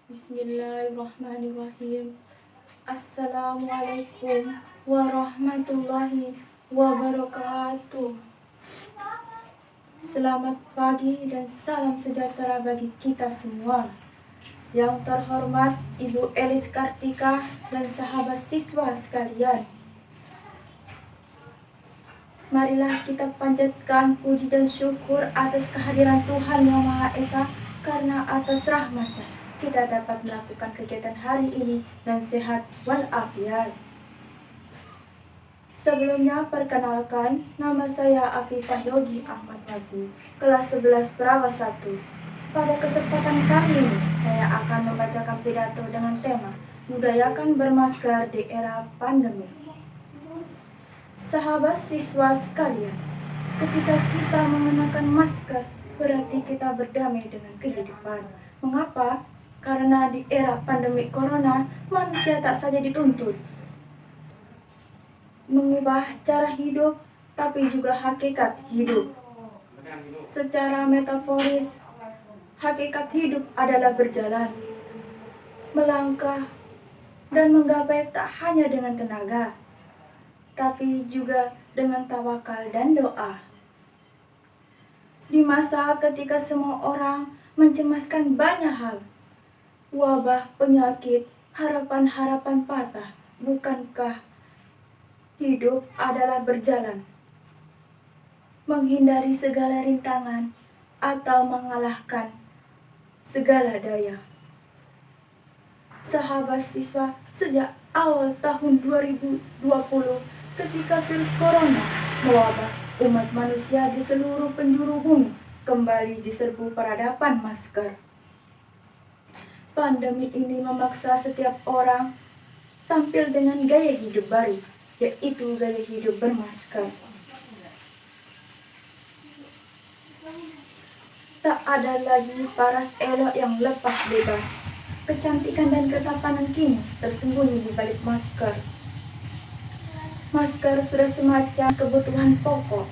Bismillahirrahmanirrahim. Assalamualaikum warahmatullahi wabarakatuh. Selamat pagi dan salam sejahtera bagi kita semua. Yang terhormat Ibu Elis Kartika dan sahabat siswa sekalian, marilah kita panjatkan puji dan syukur atas kehadiran Tuhan Yang Maha Esa, karena atas rahmat-Nya kita dapat melakukan kegiatan hari ini dan sehat walafiat. Sebelumnya perkenalkan, nama saya Afifah Yogi Ahmad Wati, kelas 11 Prawa 1. Pada kesempatan kali ini, saya akan membacakan pidato dengan tema Budayakan Bermasker di Era Pandemi. Sahabat siswa sekalian, ketika kita mengenakan masker, berarti kita berdamai dengan kehidupan. Mengapa? Karena di era pandemi corona, manusia tak saja dituntut mengubah cara hidup, tapi juga hakikat hidup. Secara metaforis, hakikat hidup adalah berjalan, melangkah, dan menggapai tak hanya dengan tenaga, tapi juga dengan tawakal dan doa. Di masa ketika semua orang mencemaskan banyak hal, wabah, penyakit, harapan-harapan patah, bukankah hidup adalah berjalan, menghindari segala rintangan, atau mengalahkan segala daya? Sahabat siswa, sejak awal tahun 2020, ketika virus corona mewabah, umat manusia di seluruh penjuru bumi kembali diserbu peradaban masker. Pandemi ini memaksa setiap orang tampil dengan gaya hidup baru, yaitu gaya hidup bermasker. Tak ada lagi paras elok yang lepas bebas. Kecantikan dan ketampanan kini tersembunyi di balik masker. Masker sudah semacam kebutuhan pokok.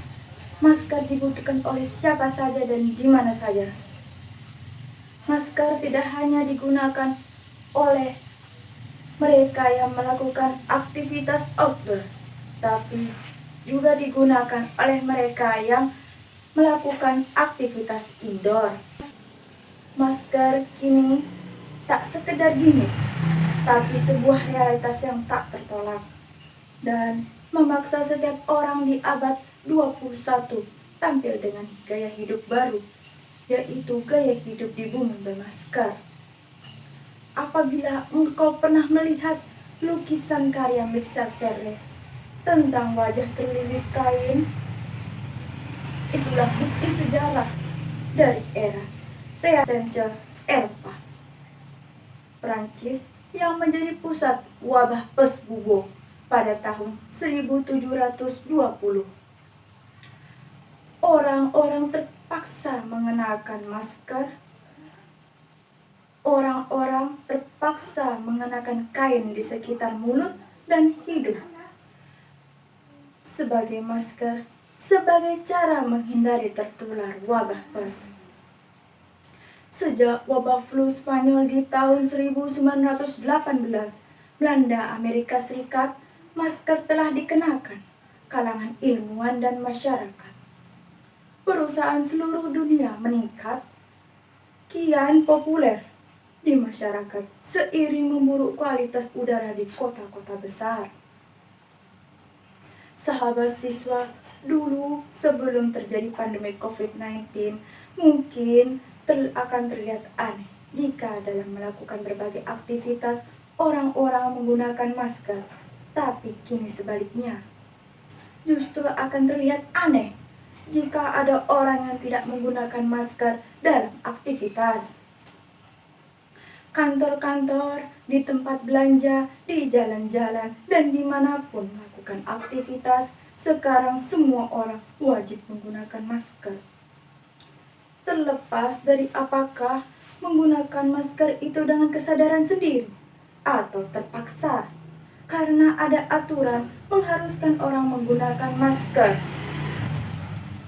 Masker dibutuhkan oleh siapa saja dan di mana saja. Masker tidak hanya digunakan oleh mereka yang melakukan aktivitas outdoor, tapi juga digunakan oleh mereka yang melakukan aktivitas indoor. Masker kini tak sekedar gimmick, tapi sebuah realitas yang tak tertolak dan memaksa setiap orang di abad 21 tampil dengan gaya hidup baru, yaitu gaya hidup di bumi bermasker. Apabila engkau pernah melihat lukisan karya Michel Serre tentang wajah terlilit kain, itulah bukti sejarah dari era Renaissance Eropa. Prancis yang menjadi pusat wabah pes bubuk pada tahun 1720. Orang-orang terpaksa mengenakan masker. Orang-orang terpaksa mengenakan kain di sekitar mulut dan hidung sebagai masker, sebagai cara menghindari tertular wabah pes. Sejak wabah flu Spanyol di tahun 1918 melanda Amerika Serikat, masker telah dikenakan kalangan ilmuwan dan masyarakat. Perusahaan seluruh dunia meningkat, kian populer di masyarakat seiring memburuk kualitas udara di kota-kota besar. Sahabat siswa, dulu sebelum terjadi pandemi COVID-19, mungkin akan terlihat aneh jika dalam melakukan berbagai aktivitas orang-orang menggunakan masker. Tapi kini sebaliknya, justru akan terlihat aneh jika ada orang yang tidak menggunakan masker dalam aktivitas. Kantor-kantor, di tempat belanja, di jalan-jalan, dan dimanapun melakukan aktivitas, sekarang semua orang wajib menggunakan masker. Terlepas dari apakah menggunakan masker itu dengan kesadaran sendiri atau terpaksa, karena ada aturan mengharuskan orang menggunakan masker.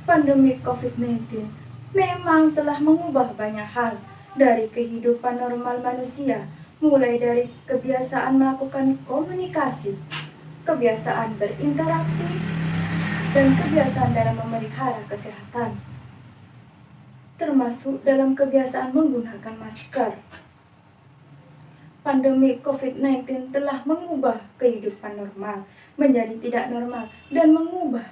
Pandemi COVID-19 memang telah mengubah banyak hal dari kehidupan normal manusia, mulai dari kebiasaan melakukan komunikasi, kebiasaan berinteraksi, dan kebiasaan dalam memelihara kesehatan, termasuk dalam kebiasaan menggunakan masker. Pandemi COVID-19 telah mengubah kehidupan normal menjadi tidak normal dan mengubah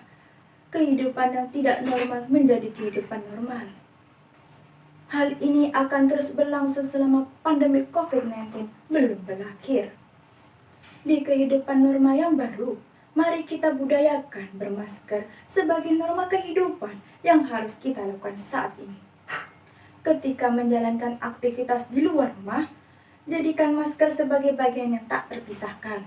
kehidupan yang tidak normal menjadi kehidupan normal. Hal ini akan terus berlangsung selama pandemi COVID-19 belum berakhir. Di kehidupan normal yang baru, mari kita budayakan bermasker sebagai norma kehidupan yang harus kita lakukan saat ini. Ketika menjalankan aktivitas di luar rumah, jadikan masker sebagai bagian yang tak terpisahkan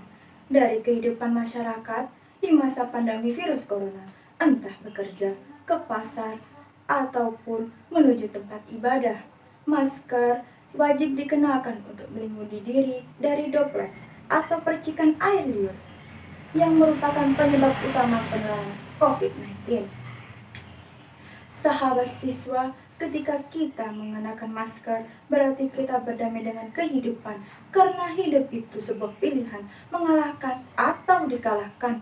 dari kehidupan masyarakat di masa pandemi virus corona, entah bekerja, ke pasar, ataupun menuju tempat ibadah. Masker wajib dikenakan untuk melindungi diri dari droplets atau percikan air liur yang merupakan penyebab utama penularan COVID-19. Sahabat siswa, ketika kita mengenakan masker, berarti kita berdamai dengan kehidupan, karena hidup itu sebuah pilihan, mengalahkan atau dikalahkan.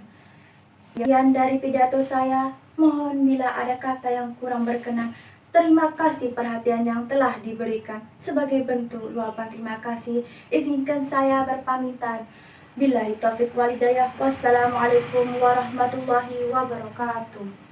Sekian dari pidato saya, mohon bila ada kata yang kurang berkenan, terima kasih perhatian yang telah diberikan. Sebagai bentuk luapan terima kasih, izinkan saya berpamitan. Billahi taufiq walhidayah. Wassalamualaikum warahmatullahi wabarakatuh.